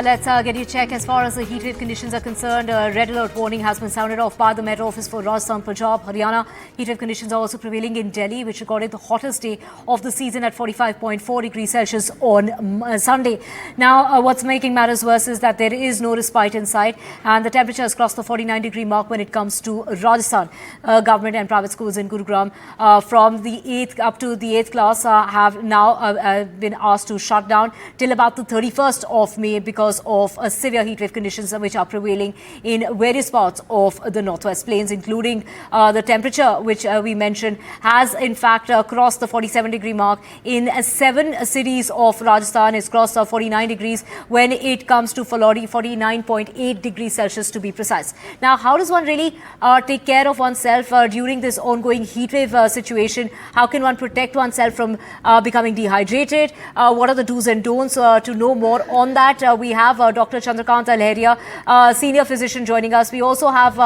Let's get you check as far as the heatwave conditions are concerned. A red alert warning has been sounded off by the Met Office for Rajasthan, Punjab, Haryana. Heatwave conditions are also prevailing in Delhi, which recorded the hottest day of the season at 45.4 degrees Celsius on Sunday. Now, what's making matters worse is that there is no respite in sight, and the temperature has crossed the 49-degree mark when it comes to Rajasthan. Government and private schools in Gurugram from the 8th up to the 8th class have now been asked to shut down till about the 31st of May because of severe heatwave conditions which are prevailing in various parts of the northwest plains, including the temperature which we mentioned has in fact crossed the 47-degree mark in 7 cities of Rajasthan. It's crossed 49 degrees when it comes to Falodi, 49.8 degrees Celsius to be precise. Now, how does one really take care of oneself during this ongoing heatwave situation? How can one protect oneself from becoming dehydrated? What are the do's and don'ts? To know more on that, we have Dr. Chandrakant Leheria, senior physician, joining us. We also have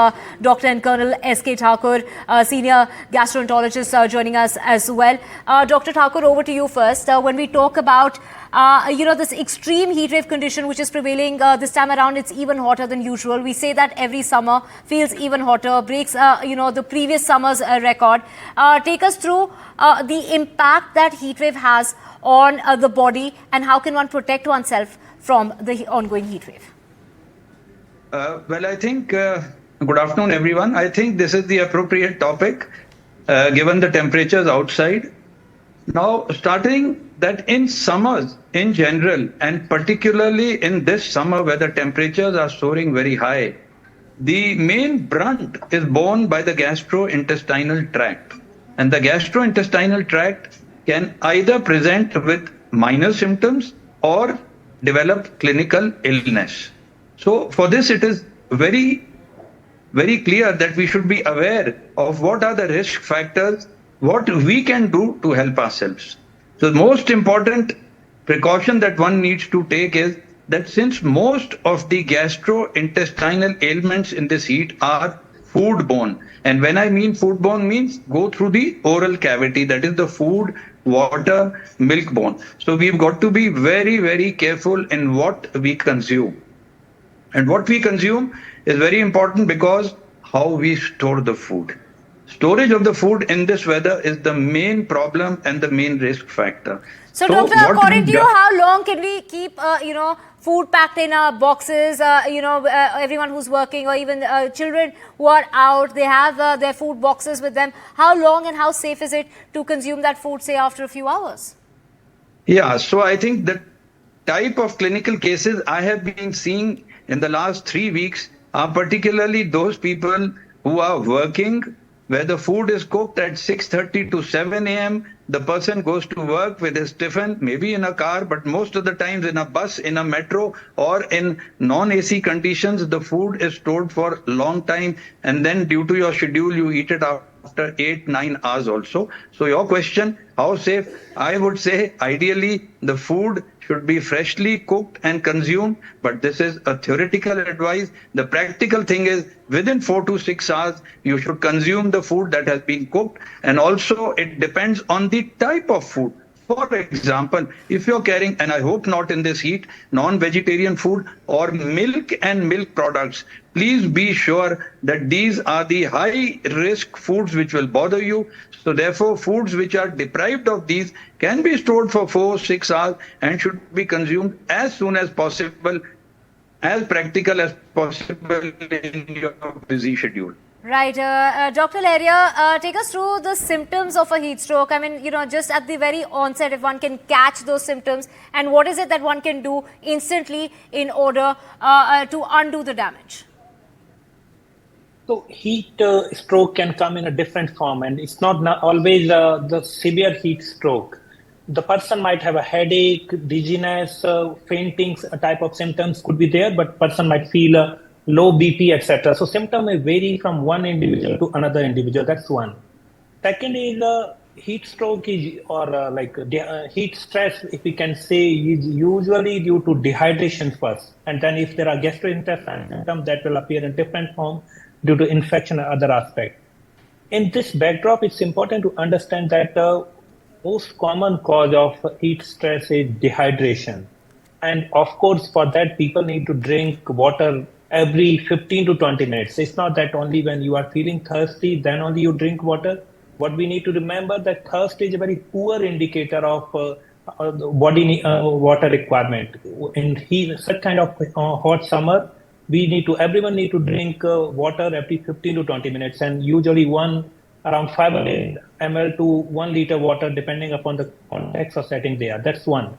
Dr. and Colonel S.K. Thakur, senior gastroenterologist, joining us as well. Dr. Thakur, over to you first. When we talk about this extreme heatwave condition which is prevailing this time around, it's even hotter than usual. We say that every summer feels even hotter, breaks the previous summer's record. Take us through the impact that heatwave has on the body, and how can one protect oneself from the ongoing heatwave? Well, I think, good afternoon, everyone. I think this is the appropriate topic, given the temperatures outside. Now, starting that in summers in general, and particularly in this summer where the temperatures are soaring very high, the main brunt is borne by the gastrointestinal tract. And the gastrointestinal tract can either present with minor symptoms or develop clinical illness. So for this, it is very, very clear that we should be aware of what are the risk factors, what we can do to help ourselves. So the most important precaution that one needs to take is that since most of the gastrointestinal ailments in this heat are foodborne, and when I mean foodborne means go through the oral cavity, that is the food, water, milk-borne. So we've got to be very, very careful in what we consume. And what we consume is very important because how we store the food. Storage of the food in this weather is the main problem and the main risk factor. So doctor, according to you, how long can we keep, food packed in our boxes? Everyone who's working, or even children who are out, they have their food boxes with them. How long and how safe is it to consume that food, say, after a few hours? Yeah, so I think the type of clinical cases I have been seeing in the last 3 weeks are particularly those people who are working, where the food is cooked at 6:30 to 7 a.m. The person goes to work with his tiffin, maybe in a car, but most of the times in a bus, in a metro, or in non-AC conditions, the food is stored for a long time. And then due to your schedule, you eat it after 8-9 hours also. So your question, how safe? I would say ideally the food should be freshly cooked and consumed, but this is a theoretical advice. The practical thing is within 4 to 6 hours, you should consume the food that has been cooked. And also it depends on the type of food. For example, if you're carrying, and I hope not in this heat, non-vegetarian food or milk and milk products, please be sure that these are the high-risk foods which will bother you. So therefore, foods which are deprived of these can be stored for 4-6 hours and should be consumed as soon as possible, as practical as possible in your busy schedule. Right. Dr. Leheria, take us through the symptoms of a heat stroke. I mean, just at the very onset, if one can catch those symptoms, and what is it that one can do instantly in order to undo the damage? So heat stroke can come in a different form, and it's not always the severe heat stroke. The person might have a headache, dizziness, fainting type of symptoms could be there, but person might feel low BP, etc. So symptom may vary from one individual to another individual. That's one. Second is heat stroke is, or heat stress, if we can say, is usually due to dehydration first. And then if there are gastrointestinal symptoms, that will appear in different form due to infection and other aspects. In this backdrop, it's important to understand that the most common cause of heat stress is dehydration. And of course, for that, people need to drink water every 15 to 20 minutes. It's not that only when you are feeling thirsty, then only you drink water. What we need to remember that thirst is a very poor indicator of the body water requirement. In such kind of hot summer, everyone need to drink water every 15 to 20 minutes, and usually around 500 ml to 1 liter water, depending upon the context or setting there. That's one.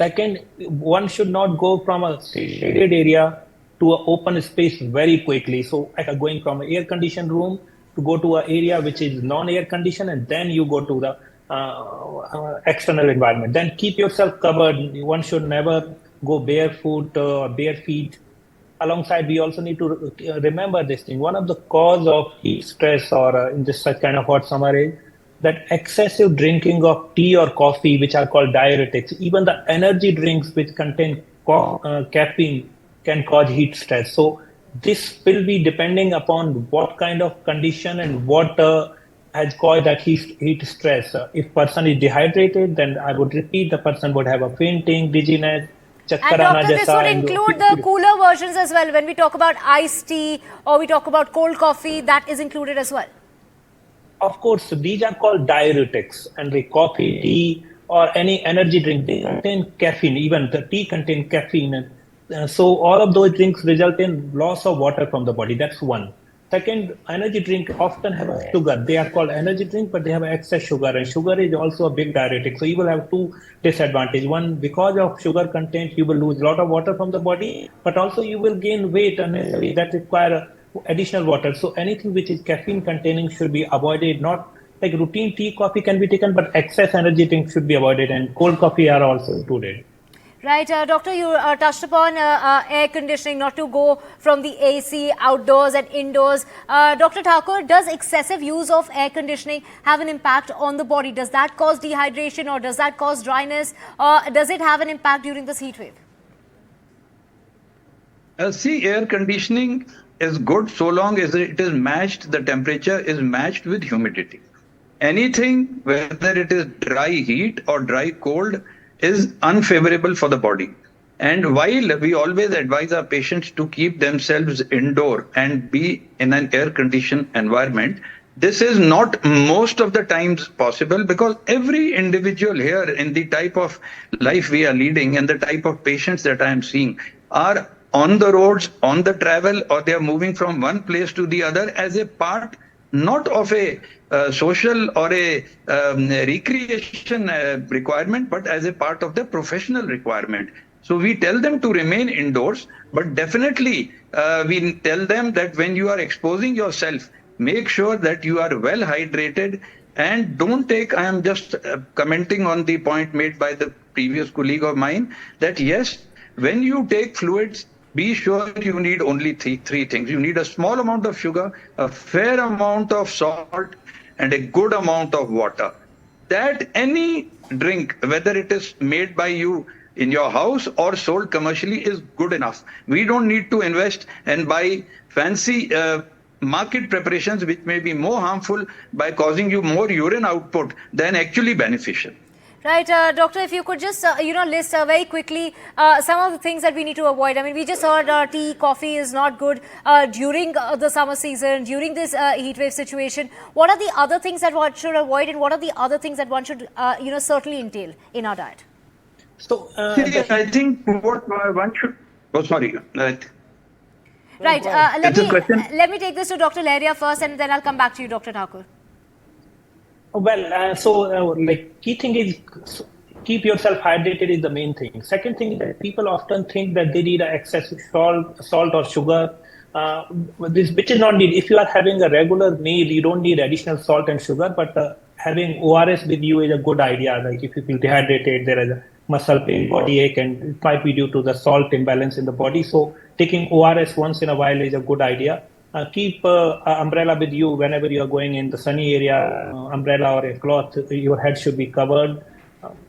Second, one should not go from a shaded area to an open space very quickly. So like going from an air-conditioned room to go to an area which is non-air conditioned, and then you go to the external environment. Then keep yourself covered. One should never go barefoot or bare feet. Alongside, we also need to remember this thing. One of the cause of heat stress or in this such kind of hot summer is that excessive drinking of tea or coffee, which are called diuretics. Even the energy drinks which contain caffeine can cause heat stress. So this will be depending upon what kind of condition and what has caused that heat stress. If person is dehydrated, then I would repeat, the person would have a fainting, dizziness. And doctor, this would include the cooler versions as well. When we talk about iced tea or we talk about cold coffee, that is included as well. Of course, these are called diuretics, and the coffee, tea, or any energy drink, they contain caffeine. Even the tea contains caffeine. So all of those drinks result in loss of water from the body. That's one. Second, energy drink often have a sugar. They are called energy drink, but they have excess sugar, and sugar is also a big diuretic. So you will have two disadvantages. One, because of sugar content, you will lose a lot of water from the body, but also you will gain weight unnecessarily that require additional water. So anything which is caffeine containing should be avoided. Not like routine tea, coffee can be taken, but excess energy drinks should be avoided, and cold coffee are also included. Right, doctor, you touched upon air conditioning, not to go from the AC outdoors and indoors. Dr. Thakur, does excessive use of air conditioning have an impact on the body? Does that cause dehydration, or does that cause dryness? Does it have an impact during this heat wave? See, air conditioning is good so long as it is matched, the temperature is matched with humidity. Anything, whether it is dry heat or dry cold, is unfavorable for the body. And while we always advise our patients to keep themselves indoor and be in an air-conditioned environment, this is not most of the times possible, because every individual here, in the type of life we are leading and the type of patients that I am seeing, are on the roads, on the travel, or they are moving from one place to the other as a part not of a social or a recreation requirement, but as a part of the professional requirement. So we tell them to remain indoors, but definitely we tell them that when you are exposing yourself, make sure that you are well hydrated, and don't take, I am just commenting on the point made by the previous colleague of mine, that yes, when you take fluids, be sure you need only three things. You need a small amount of sugar, a fair amount of salt, and a good amount of water. That any drink, whether it is made by you in your house or sold commercially, is good enough. We don't need to invest and buy fancy market preparations which may be more harmful by causing you more urine output than actually beneficial. Right, doctor, if you could just, list very quickly some of the things that we need to avoid. I mean, we just heard tea, coffee is not good during the summer season, during this heat wave situation. What are the other things that one should avoid, and what are the other things that one should, certainly entail in our diet? So, I think what one should, right. Right, let me take this to Dr. Leria first, and then I'll come back to you, Dr. Thakur. Well, key thing is keep yourself hydrated is the main thing. Second thing is that people often think that they need excessive salt or sugar, which is not needed. If you are having a regular meal, you don't need additional salt and sugar, but having ORS with you is a good idea. Like if you feel dehydrated, there is a muscle pain, body ache, and it might be due to the salt imbalance in the body. So taking ORS once in a while is a good idea. Keep an umbrella with you whenever you are going in the sunny area, umbrella or a cloth, your head should be covered.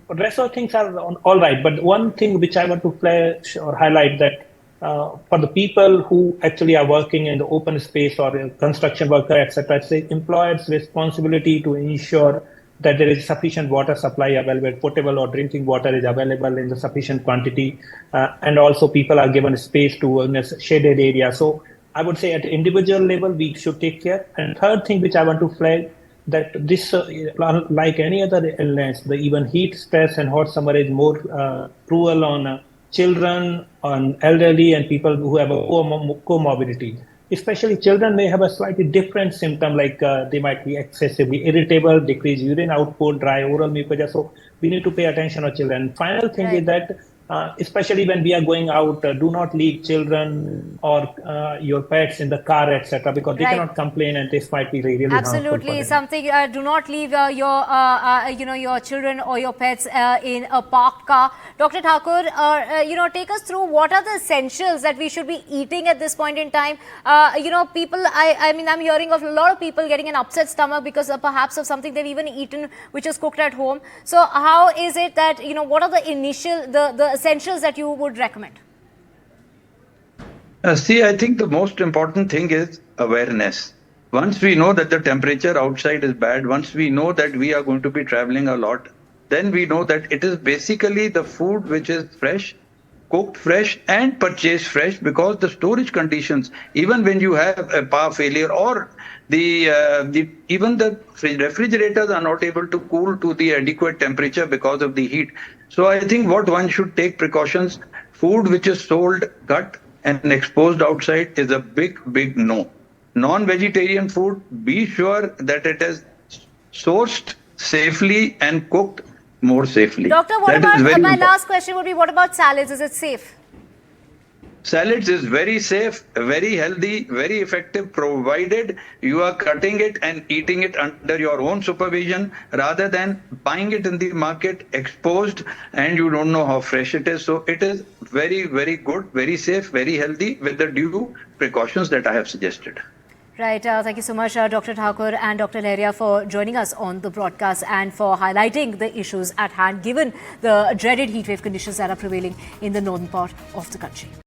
But rest of things are all right. But one thing which I want to flash or highlight that for the people who actually are working in the open space or a construction worker, etc., it's the employer's responsibility to ensure that there is sufficient water supply available, potable or drinking water is available in the sufficient quantity, and also people are given space to in a shaded area. So I would say at individual level, we should take care. And third thing which I want to flag, that this, like any other illness, the even heat stress and hot summer is more cruel on children, on elderly, and people who have a comorbidity. Especially children may have a slightly different symptom, like they might be excessively irritable, decreased urine output, dry oral mucosa. So we need to pay attention to children. Final thing is that especially when we are going out, do not leave children or your pets in the car, etc., because they cannot complain, and this might be really absolutely something. Do not leave your children or your pets in a parked car. Dr. Thakur, take us through what are the essentials that we should be eating at this point in time. People, I'm hearing of a lot of people getting an upset stomach because perhaps of something they've even eaten which is cooked at home. So how is it that, what are the essentials that you would recommend? I think the most important thing is awareness. Once we know that the temperature outside is bad, once we know that we are going to be traveling a lot, then we know that it is basically the food which is fresh, cooked fresh and purchased fresh, because the storage conditions, even when you have a power failure or even the refrigerators are not able to cool to the adequate temperature because of the heat. So I think what one should take precautions, food which is sold cut and exposed outside is a big no. Non-vegetarian food, be sure that it is sourced safely and cooked more safely. Doctor, what about, my last question would be, what about salads? Is it safe? Salads is very safe, very healthy, very effective, provided you are cutting it and eating it under your own supervision rather than buying it in the market exposed and you don't know how fresh it is. So it is very good, very safe, very healthy with the due precautions that I have suggested. Right. Thank you so much, Dr. Thakur and Dr. Leria, for joining us on the broadcast and for highlighting the issues at hand, given the dreaded heatwave conditions that are prevailing in the northern part of the country.